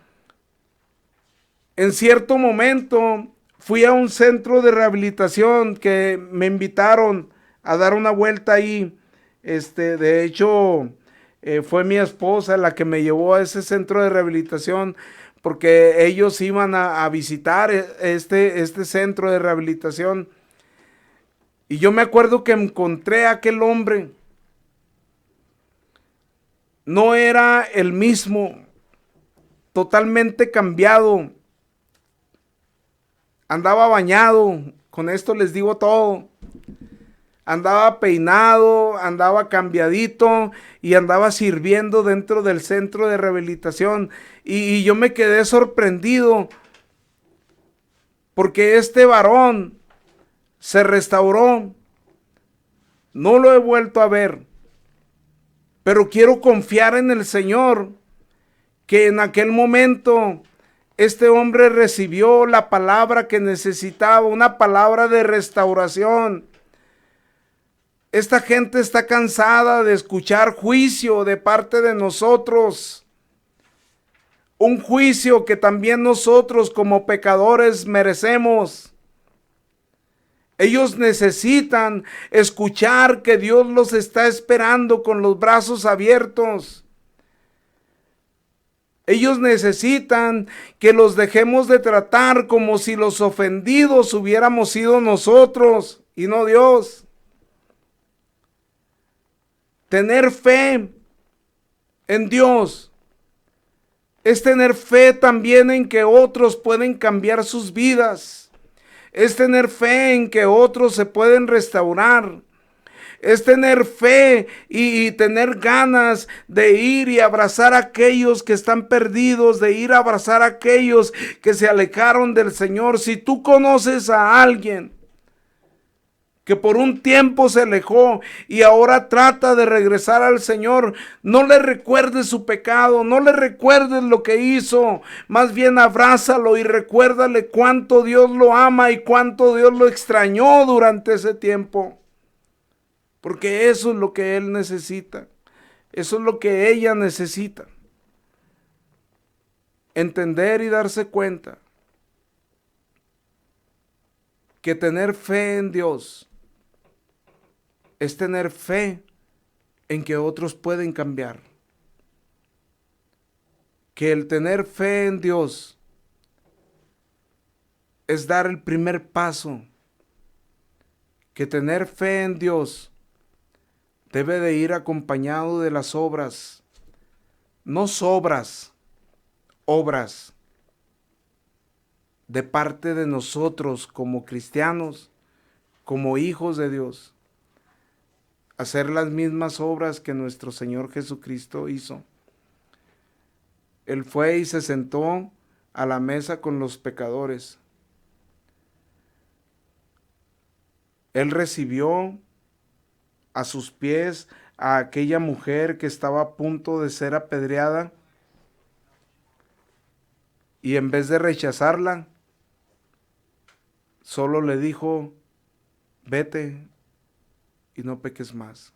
en cierto momento fui a un centro de rehabilitación que me invitaron a dar una vuelta ahí. De hecho, fue mi esposa la que me llevó a ese centro de rehabilitación, porque ellos iban a visitar este centro de rehabilitación. Y yo me acuerdo que encontré a aquel hombre. No era el mismo, totalmente cambiado. Andaba bañado, con esto les digo todo. Andaba peinado, andaba cambiadito y andaba sirviendo dentro del centro de rehabilitación. Y yo me quedé sorprendido porque este varón se restauró. No lo he vuelto a ver, pero quiero confiar en el Señor, que en aquel momento este hombre recibió la palabra que necesitaba, una palabra de restauración. Esta gente está cansada de escuchar juicio de parte de nosotros. Un juicio que también nosotros como pecadores merecemos. Ellos necesitan escuchar que Dios los está esperando con los brazos abiertos. Ellos necesitan que los dejemos de tratar como si los ofendidos hubiéramos sido nosotros y no Dios. Tener fe en Dios es tener fe también en que otros pueden cambiar sus vidas. Es tener fe en que otros se pueden restaurar. Es tener fe y tener ganas de ir y abrazar a aquellos que están perdidos, de ir a abrazar a aquellos que se alejaron del Señor. Si tú conoces a alguien que por un tiempo se alejó y ahora trata de regresar al Señor, no le recuerdes su pecado, no le recuerdes lo que hizo, más bien abrázalo y recuérdale cuánto Dios lo ama y cuánto Dios lo extrañó durante ese tiempo. Porque eso es lo que él necesita. Eso es lo que ella necesita. Entender y darse cuenta que tener fe en Dios es tener fe en que otros pueden cambiar. Que el tener fe en Dios es dar el primer paso. Que tener fe en Dios debe de ir acompañado de las obras, no sobras, obras de parte de nosotros como cristianos, como hijos de Dios. Hacer las mismas obras que nuestro Señor Jesucristo hizo. Él fue y se sentó a la mesa con los pecadores. Él recibió a sus pies a aquella mujer que estaba a punto de ser apedreada, y en vez de rechazarla, solo le dijo: vete y no peques más.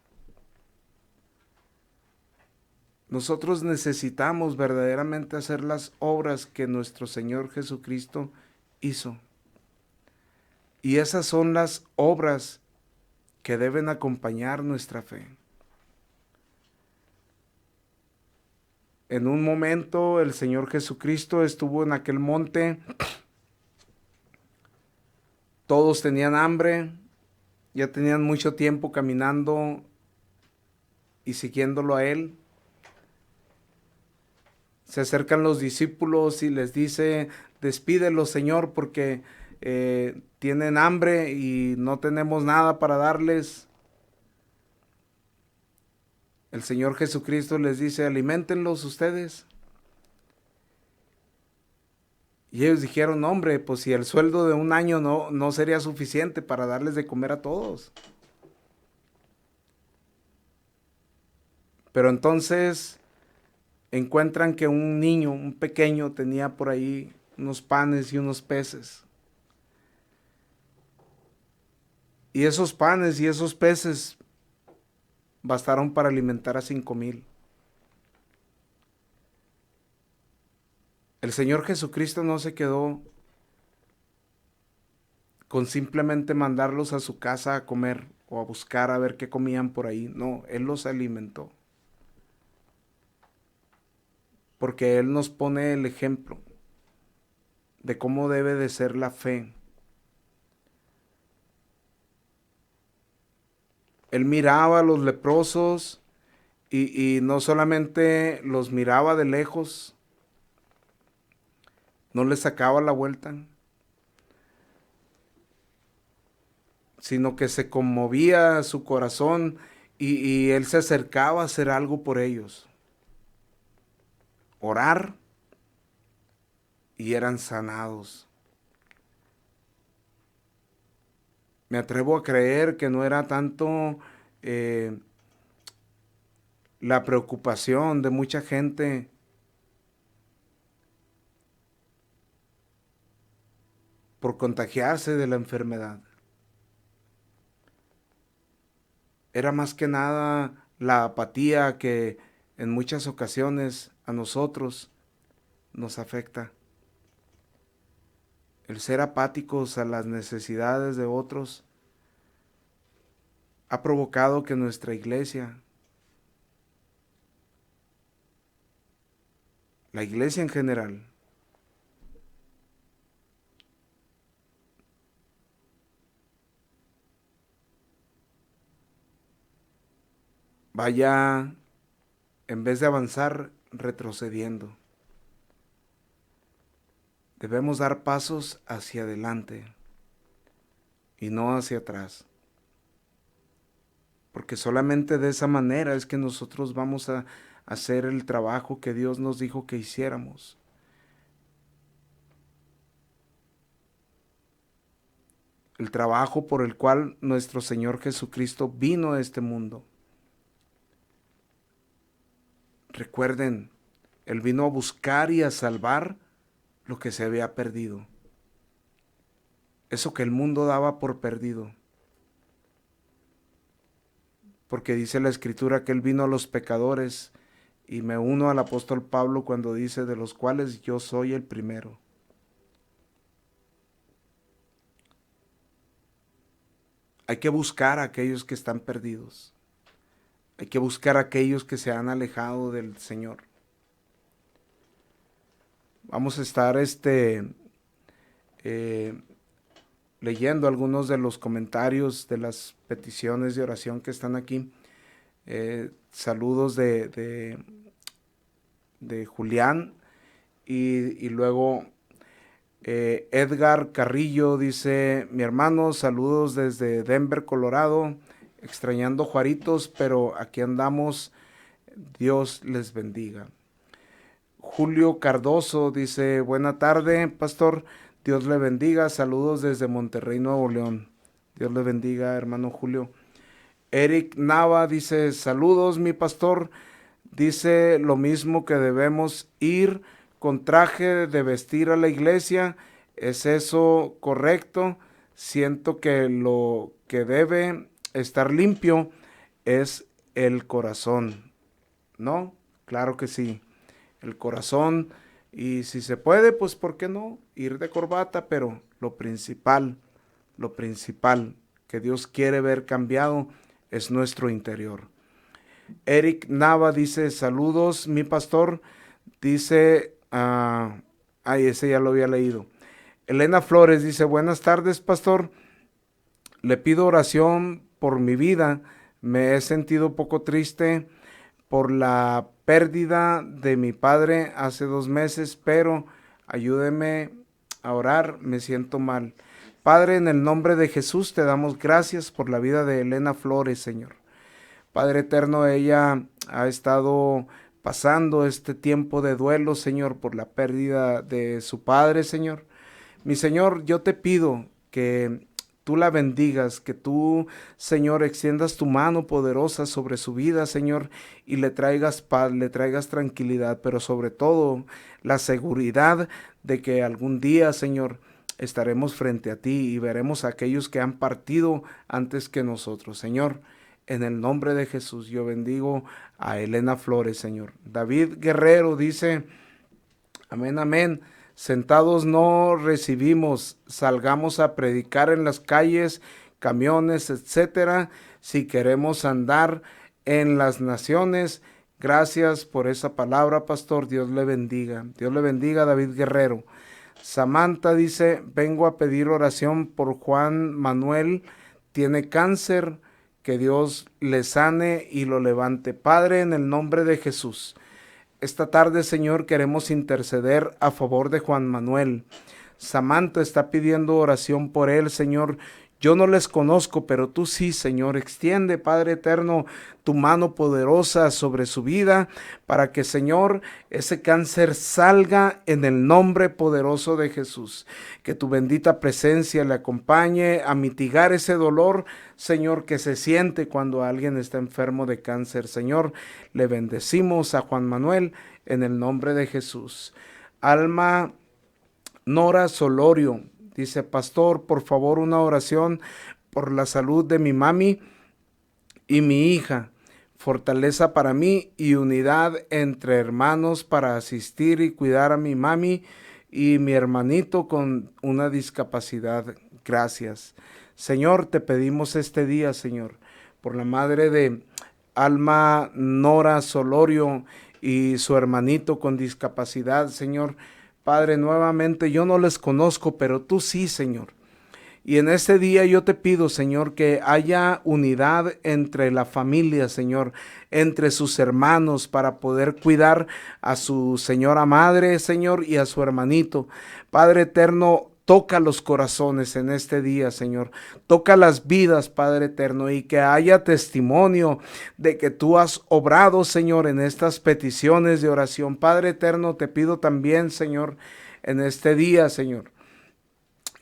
Nosotros necesitamos verdaderamente hacer las obras que nuestro Señor Jesucristo hizo. Y esas son las obras que deben acompañar nuestra fe. En un momento el Señor Jesucristo estuvo en aquel monte. Todos tenían hambre, ya tenían mucho tiempo caminando y siguiéndolo a Él. Se acercan los discípulos y les dice: despídelos, Señor, porque tienen hambre y no tenemos nada para darles. El Señor Jesucristo les dice: aliméntenlos ustedes. Y ellos dijeron: hombre, pues si el sueldo de un año no sería suficiente para darles de comer a todos. Pero entonces encuentran que un niño, un pequeño, tenía por ahí unos panes y unos peces. Y esos panes y esos peces bastaron para alimentar a 5,000. El Señor Jesucristo no se quedó con simplemente mandarlos a su casa a comer o a buscar a ver qué comían por ahí. No, Él los alimentó. porque Él nos pone el ejemplo de cómo debe de ser la fe. Él miraba a los leprosos y no solamente los miraba de lejos, no les sacaba la vuelta, sino que se conmovía su corazón y Él se acercaba a hacer algo por ellos. Orar, y eran sanados. Me atrevo a creer que no era tanto la preocupación de mucha gente por contagiarse de la enfermedad. Era más que nada la apatía que en muchas ocasiones a nosotros nos afecta. El ser apáticos a las necesidades de otros ha provocado que nuestra iglesia, la iglesia en general, vaya, en vez de avanzar, retrocediendo. Debemos dar pasos hacia adelante y no hacia atrás. Porque solamente de esa manera es que nosotros vamos a hacer el trabajo que Dios nos dijo que hiciéramos. El trabajo por el cual nuestro Señor Jesucristo vino a este mundo. Recuerden, Él vino a buscar y a salvar lo que se había perdido. Eso que el mundo daba por perdido. Porque dice la Escritura que Él vino a los pecadores, y me uno al apóstol Pablo cuando dice, de los cuales yo soy el primero. Hay que buscar a aquellos que están perdidos. Hay que buscar a aquellos que se han alejado del Señor. Vamos a estar leyendo algunos de los comentarios de las peticiones de oración que están aquí. Saludos de Julián y luego Edgar Carrillo dice, mi hermano, saludos desde Denver, Colorado, extrañando Juaritos, pero aquí andamos, Dios les bendiga. Julio Cardoso dice, buena tarde, pastor, Dios le bendiga, saludos desde Monterrey, Nuevo León. Dios le bendiga, hermano Julio. Eric Nava dice, saludos, mi pastor, dice lo mismo que debemos ir con traje de vestir a la iglesia, ¿es eso correcto? Siento que lo que debe estar limpio es el corazón, ¿no? Claro que sí, el corazón, y si se puede, pues ¿por qué no? Ir de corbata, pero lo principal que Dios quiere ver cambiado es nuestro interior. Eric Nava dice, saludos, mi pastor, dice, ese ya lo había leído. Elena Flores dice, buenas tardes, pastor, le pido oración por mi vida, me he sentido poco triste por la pérdida de mi padre hace 2 meses, pero ayúdeme a orar, me siento mal. Padre, en el nombre de Jesús te damos gracias por la vida de Elena Flores, Señor. Padre eterno, ella ha estado pasando este tiempo de duelo, Señor, por la pérdida de su padre, Señor. Mi Señor, yo te pido que tú la bendigas, que tú, Señor, extiendas tu mano poderosa sobre su vida, Señor, y le traigas paz, le traigas tranquilidad, pero sobre todo la seguridad de que algún día, Señor, estaremos frente a ti y veremos a aquellos que han partido antes que nosotros, Señor. En el nombre de Jesús, yo bendigo a Elena Flores, Señor. David Guerrero dice, amén, amén. Sentados no recibimos, salgamos a predicar en las calles, camiones, etcétera, si queremos andar en las naciones, Gracias por esa palabra, pastor. Dios le bendiga. Dios le bendiga, David Guerrero. Samantha dice, vengo a pedir oración por Juan Manuel. Tiene cáncer. Que Dios le sane y lo levante. Padre, en el nombre de Jesús, esta tarde, Señor, queremos interceder a favor de Juan Manuel. Samantha está pidiendo oración por él, Señor. Yo no les conozco, pero tú sí, Señor. Extiende, Padre eterno, tu mano poderosa sobre su vida para que, Señor, ese cáncer salga en el nombre poderoso de Jesús. Que tu bendita presencia le acompañe a mitigar ese dolor, Señor, que se siente cuando alguien está enfermo de cáncer. Señor, le bendecimos a Juan Manuel en el nombre de Jesús. Alma Nora Solorio dice, pastor, por favor, una oración por la salud de mi mami y mi hija, fortaleza para mí y unidad entre hermanos para asistir y cuidar a mi mami y mi hermanito con una discapacidad. Gracias. Señor, te pedimos este día, Señor, por la madre de Alma Nora Solorio y su hermanito con discapacidad, Señor. Padre, nuevamente yo no les conozco, pero tú sí, Señor. Y en este día yo te pido, Señor, que haya unidad entre la familia, Señor, entre sus hermanos para poder cuidar a su señora madre, Señor, y a su hermanito. Padre eterno, toca los corazones en este día, Señor. Toca las vidas, Padre eterno, y que haya testimonio de que tú has obrado, Señor, en estas peticiones de oración. Padre eterno, te pido también, Señor, en este día, Señor,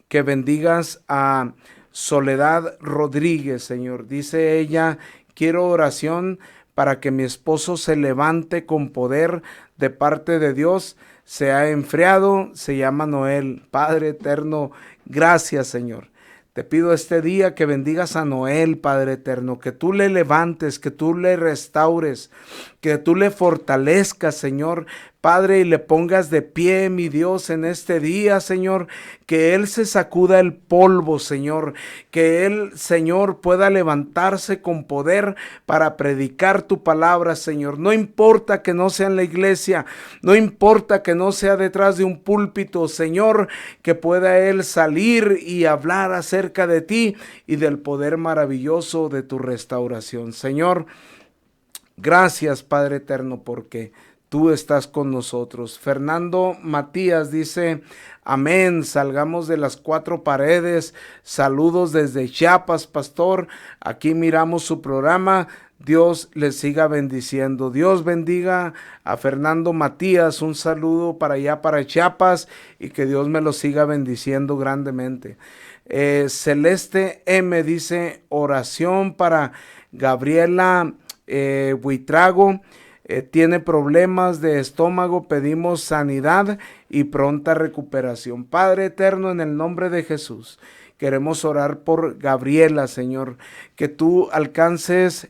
que bendigas a Soledad Rodríguez, Señor. Dice ella, quiero oración para que mi esposo se levante con poder de parte de Dios. Se ha enfriado, se llama Noel. Padre eterno, gracias, Señor. Te pido este día que bendigas a Noel, Padre eterno, que tú le levantes, que tú le restaures, que tú le fortalezcas, Señor, Padre, y le pongas de pie, mi Dios, en este día, Señor, que él se sacuda el polvo, Señor, que él, Señor, pueda levantarse con poder para predicar tu palabra, Señor. No importa que no sea en la iglesia, no importa que no sea detrás de un púlpito, Señor, que pueda él salir y hablar acerca de ti y del poder maravilloso de tu restauración. Señor, gracias, Padre eterno, porque tú estás con nosotros. Fernando Matías dice, amén, salgamos de las cuatro paredes. Saludos desde Chiapas, pastor. Aquí miramos su programa. Dios les siga bendiciendo. Dios bendiga a Fernando Matías. Un saludo para allá, para Chiapas, y que Dios me lo siga bendiciendo grandemente. Celeste M dice, oración para Gabriela Buitrago. Tiene problemas de estómago, pedimos sanidad y pronta recuperación. Padre eterno, en el nombre de Jesús, queremos orar por Gabriela, Señor, que tú alcances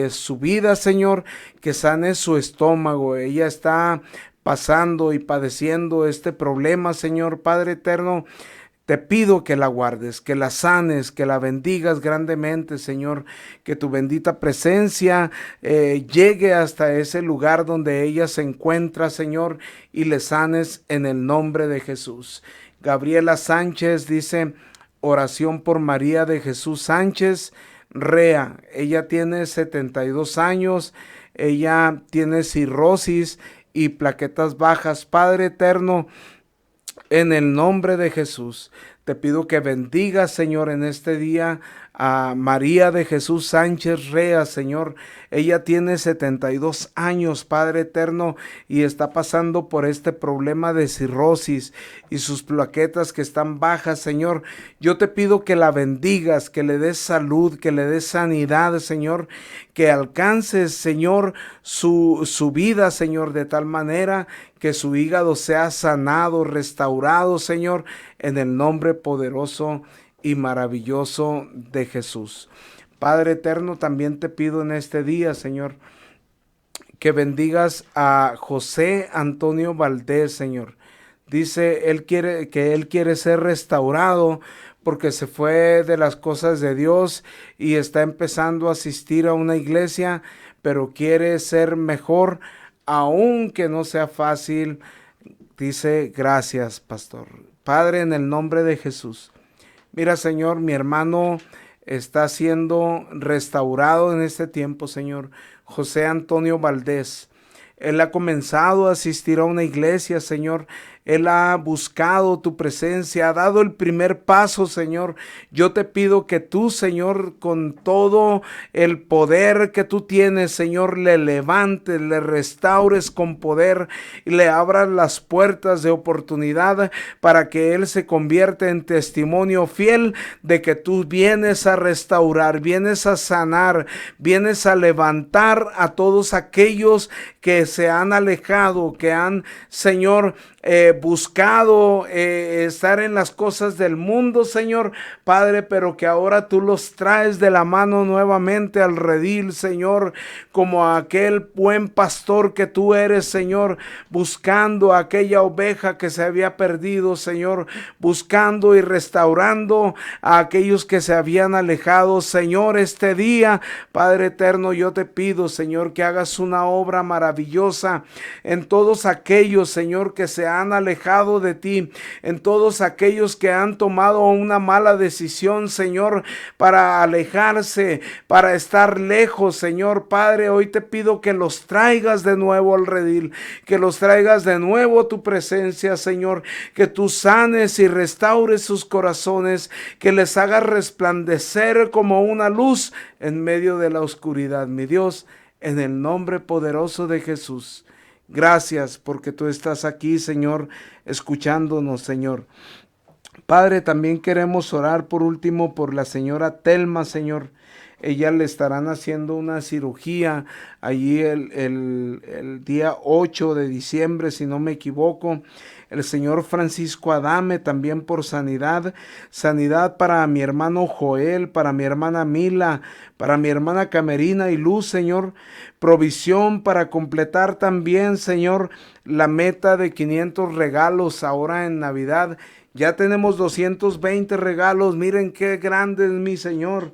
su vida, Señor, que sanes su estómago. Ella está pasando y padeciendo este problema, Señor. Padre eterno, te pido que la guardes, que la sanes, que la bendigas grandemente, Señor, que tu bendita presencia llegue hasta ese lugar donde ella se encuentra, Señor, y le sanes en el nombre de Jesús. Gabriela Sánchez dice, oración por María de Jesús Sánchez Rea. Ella tiene 72 años, ella tiene cirrosis y plaquetas bajas. Padre eterno, en el nombre de Jesús, te pido que bendigas, Señor, en este día a María de Jesús Sánchez Rea, Señor. Ella tiene 72 años, Padre eterno, y está pasando por este problema de cirrosis y sus plaquetas que están bajas, Señor. Yo te pido que la bendigas, que le des salud, que le des sanidad, Señor, que alcances, Señor, su vida, Señor, de tal manera que su hígado sea sanado, restaurado, Señor, en el nombre poderoso y maravilloso de Jesús. Padre eterno, también te pido en este día, Señor, que bendigas a José Antonio Valdés, Señor. Dice, él quiere ser restaurado porque se fue de las cosas de Dios y está empezando a asistir a una iglesia, pero quiere ser mejor, aunque no sea fácil. Dice, gracias, pastor. Padre, en el nombre de Jesús. Mira, Señor, mi hermano está siendo restaurado en este tiempo, Señor. José Antonio Valdés. Él ha comenzado a asistir a una iglesia, Señor. Él ha buscado tu presencia, ha dado el primer paso, Señor. Yo te pido que tú, Señor, con todo el poder que tú tienes, Señor, le levantes, le restaures con poder y le abras las puertas de oportunidad para que él se convierta en testimonio fiel de que tú vienes a restaurar, vienes a sanar, vienes a levantar a todos aquellos que se han alejado, que han, Señor, buscado estar en las cosas del mundo, Señor, Padre, pero que ahora tú los traes de la mano nuevamente al redil, Señor, como aquel buen pastor que tú eres, Señor, buscando a aquella oveja que se había perdido, Señor, buscando y restaurando a aquellos que se habían alejado, Señor, este día, Padre eterno, yo te pido, Señor, que hagas una obra maravillosa en todos aquellos, Señor, que se han alejado de ti, en todos aquellos que han tomado una mala decisión, Señor, para alejarse, para estar lejos, Señor, Padre, hoy te pido que los traigas de nuevo al redil, que los traigas de nuevo a tu presencia, Señor, que tú sanes y restaures sus corazones, que les hagas resplandecer como una luz en medio de la oscuridad, mi Dios, en el nombre poderoso de Jesús. Gracias porque tú estás aquí, Señor, escuchándonos, Señor. Padre, también queremos orar por último por la señora Telma, Señor. Ella le estarán haciendo una cirugía allí el día 8 de diciembre, si no me equivoco. El señor Francisco Adame también por sanidad. Sanidad para mi hermano Joel, para mi hermana Mila, para mi hermana Camerina y Luz, Señor. Provisión para completar también, Señor, la meta de 500 regalos ahora en Navidad. Ya tenemos 220 regalos. Miren qué grande es mi Señor.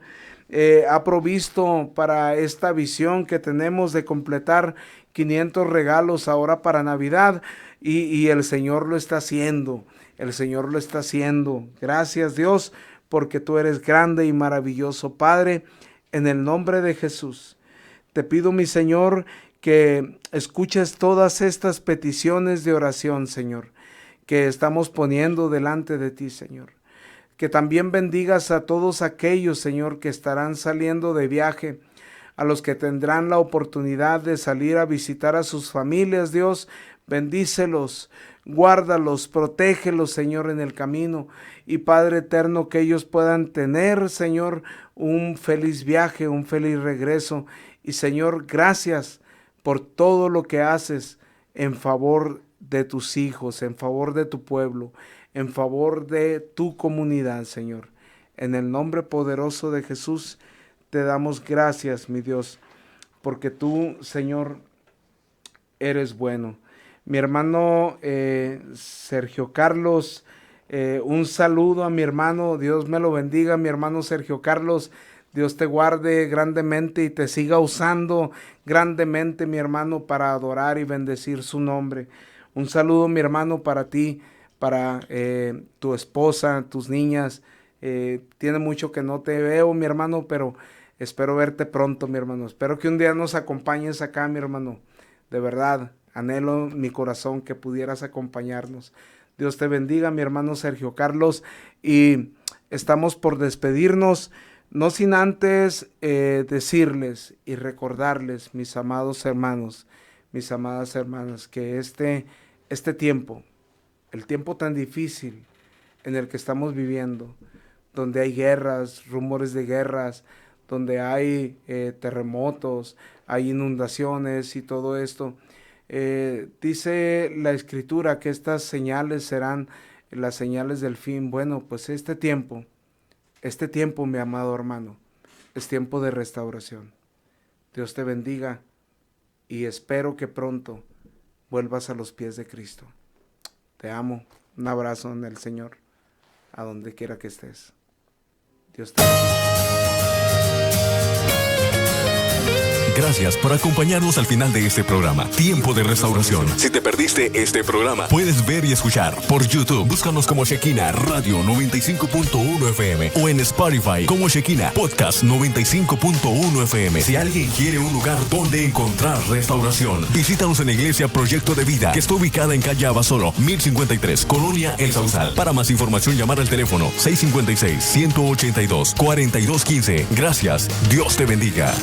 Ha provisto para esta visión que tenemos de completar 500 regalos ahora para Navidad y el Señor lo está haciendo, el Señor lo está haciendo. Gracias, Dios, porque tú eres grande y maravilloso, Padre, en el nombre de Jesús. Te pido, mi Señor, que escuches todas estas peticiones de oración, Señor, que estamos poniendo delante de ti, Señor. Que también bendigas a todos aquellos, Señor, que estarán saliendo de viaje, a los que tendrán la oportunidad de salir a visitar a sus familias, Dios, bendícelos, guárdalos, protégelos, Señor, en el camino. Y Padre eterno, que ellos puedan tener, Señor, un feliz viaje, un feliz regreso. Y Señor, gracias por todo lo que haces en favor de tus hijos, en favor de tu pueblo, en favor de tu comunidad, Señor. En el nombre poderoso de Jesús, te damos gracias, mi Dios, porque tú, Señor, eres bueno. Mi hermano Sergio Carlos, un saludo a mi hermano, Dios me lo bendiga, mi hermano Sergio Carlos, Dios te guarde grandemente y te siga usando grandemente, mi hermano, para adorar y bendecir su nombre. Un saludo, mi hermano, para ti, para tu esposa, tus niñas. Tiene mucho que no te veo, mi hermano, pero espero verte pronto, mi hermano. Espero que un día nos acompañes acá, mi hermano. De verdad, anhelo en mi corazón que pudieras acompañarnos. Dios te bendiga, mi hermano Sergio Carlos. Y estamos por despedirnos, no sin antes decirles y recordarles, mis amados hermanos, mis amadas hermanas, que este tiempo, el tiempo tan difícil en el que estamos viviendo, donde hay guerras, rumores de guerras, donde hay terremotos, hay inundaciones y todo esto, dice la Escritura que estas señales serán las señales del fin. Bueno, pues este tiempo, mi amado hermano, es tiempo de restauración. Dios te bendiga y espero que pronto vuelvas a los pies de Cristo. Te amo. Un abrazo en el Señor, a donde quiera que estés. Dios te bendiga. Gracias por acompañarnos al final de este programa. Tiempo de Restauración. Si te perdiste este programa, puedes ver y escuchar por YouTube. Búscanos como Shekinah Radio 95.1 FM o en Spotify como Shekinah Podcast 95.1 FM. Si alguien quiere un lugar donde encontrar restauración, visítanos en la Iglesia Proyecto de Vida, que está ubicada en calle Abasolo, 1053, Colonia El Sausal. Para más información, llamar al teléfono 656-182-4215. Gracias. Dios te bendiga.